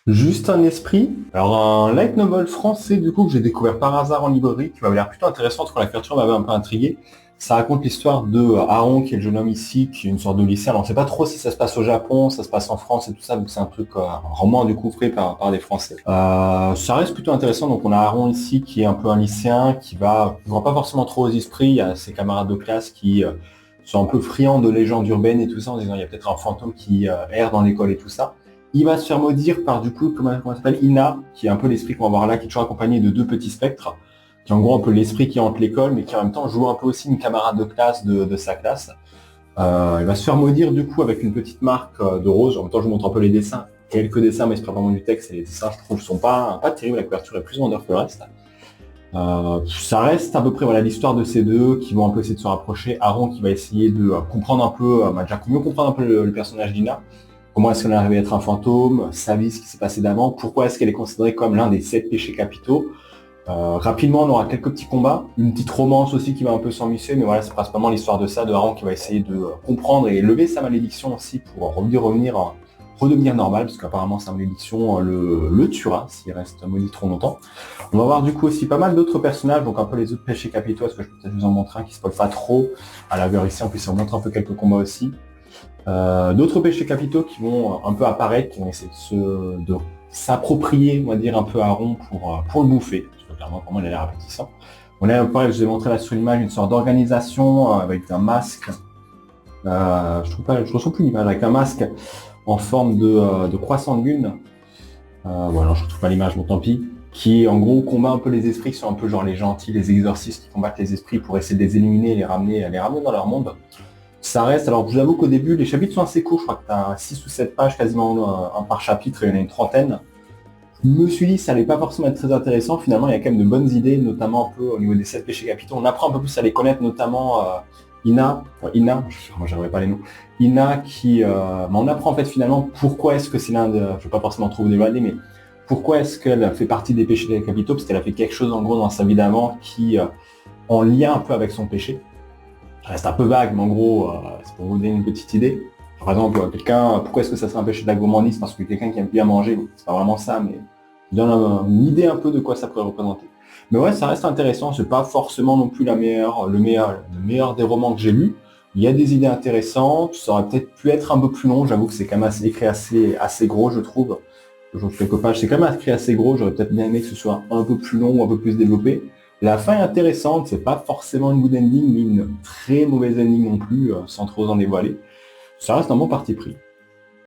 Juste un esprit. Alors un light novel français du coup que j'ai découvert par hasard en librairie, qui m'avait l'air plutôt intéressant, parce que la couverture m'avait un peu intrigué. Ça raconte l'histoire de Aaron, qui est le jeune homme ici, qui est une sorte de lycéen. Alors on sait pas trop si ça se passe au Japon, ça se passe en France et tout ça, donc c'est un truc, un roman du coup fait par des Français. Ça reste plutôt intéressant, donc on a Aaron ici qui est un peu un lycéen, qui voit pas forcément trop aux esprits. Il y a ses camarades de classe qui sont un peu friands de légendes urbaines et tout ça, en disant il y a peut-être un fantôme qui erre dans l'école et tout ça. Il va se faire maudire par du coup, comment ça s'appelle, Ina, qui est un peu l'esprit qu'on va voir là, qui est toujours accompagné de deux petits spectres, qui est en gros un peu l'esprit qui hante l'école, mais qui en même temps joue un peu aussi une camarade de classe de sa classe. Il va se faire maudire du coup avec une petite marque de rose. En même temps, je vous montre un peu les dessins. Quelques dessins, mais c'est pas vraiment du texte, et les dessins, je trouve, sont pas terribles. La couverture est plus vendeur que le reste. Ça reste à peu près voilà l'histoire de ces deux qui vont un peu essayer de se rapprocher. Aaron qui va essayer de comprendre un peu, déjà mieux comprendre un peu le personnage d'Ina. Comment est-ce qu'elle est arrivée à être un fantôme, sa vie, ce qui s'est passé d'avant, pourquoi est-ce qu'elle est considérée comme l'un des 7 péchés capitaux. Rapidement, on aura quelques petits combats, une petite romance aussi qui va un peu s'enlisser, mais voilà, c'est principalement l'histoire de ça, de Aaron qui va essayer de comprendre et lever sa malédiction aussi pour redevenir normal, parce qu'apparemment sa malédiction le tuera s'il reste maudit trop longtemps. On va voir du coup aussi pas mal d'autres personnages, donc un peu les autres péchés capitaux, est-ce que je peux peut-être vous en montrer un qui spoil pas trop à la vue ici, en plus on montre un peu quelques combats aussi. D'autres péchés capitaux qui vont un peu apparaître, qui vont essayer de s'approprier, on va dire, un peu Aaron pour le bouffer, parce que clairement pour moi il a l'air appétissant. On a pareil, je vous ai montré là sur l'image une sorte d'organisation avec un masque. Je retrouve plus l'image, avec un masque en forme de croissant de lune. Voilà, je retrouve pas l'image, bon tant pis. Qui en gros combat un peu les esprits, qui sont un peu genre les gentils, les exorcistes qui combattent les esprits pour essayer de les éliminer et les ramener dans leur monde. Ça reste, alors je vous avoue qu'au début, les chapitres sont assez courts, je crois que tu as 6 ou 7 pages quasiment un par chapitre, et il y en a une trentaine. Je me suis dit que ça allait pas forcément être très intéressant, finalement il y a quand même de bonnes idées, notamment un peu au niveau des 7 péchés capitaux. On apprend un peu plus à les connaître, notamment Ina, j'aimerais pas les noms, Ina mais on apprend en fait finalement pourquoi est-ce que c'est l'un de, je vais pas forcément trop vous dévoiler, mais pourquoi est-ce qu'elle fait partie des péchés capitaux, parce qu'elle a fait quelque chose en gros dans sa vie d'avant qui, en lien un peu avec son péché. Ça reste un peu vague, mais en gros, c'est pour vous donner une petite idée. Par exemple, pourquoi est-ce que ça serait un péché de la gourmandise? Parce que quelqu'un qui aime bien manger, c'est pas vraiment ça, mais je donne une idée un peu de quoi ça pourrait représenter. Mais ouais, ça reste intéressant, c'est pas forcément non plus le meilleur des romans que j'ai lu. Il y a des idées intéressantes, ça aurait peut-être pu être un peu plus long, j'avoue que c'est quand même écrit assez gros, je trouve. Je trouve quelques pages, c'est quand même écrit assez gros, j'aurais peut-être bien aimé que ce soit un peu plus long ou un peu plus développé. La fin est intéressante, c'est pas forcément une good ending, mais une très mauvaise ending non plus, sans trop en dévoiler. Ça reste un bon parti pris.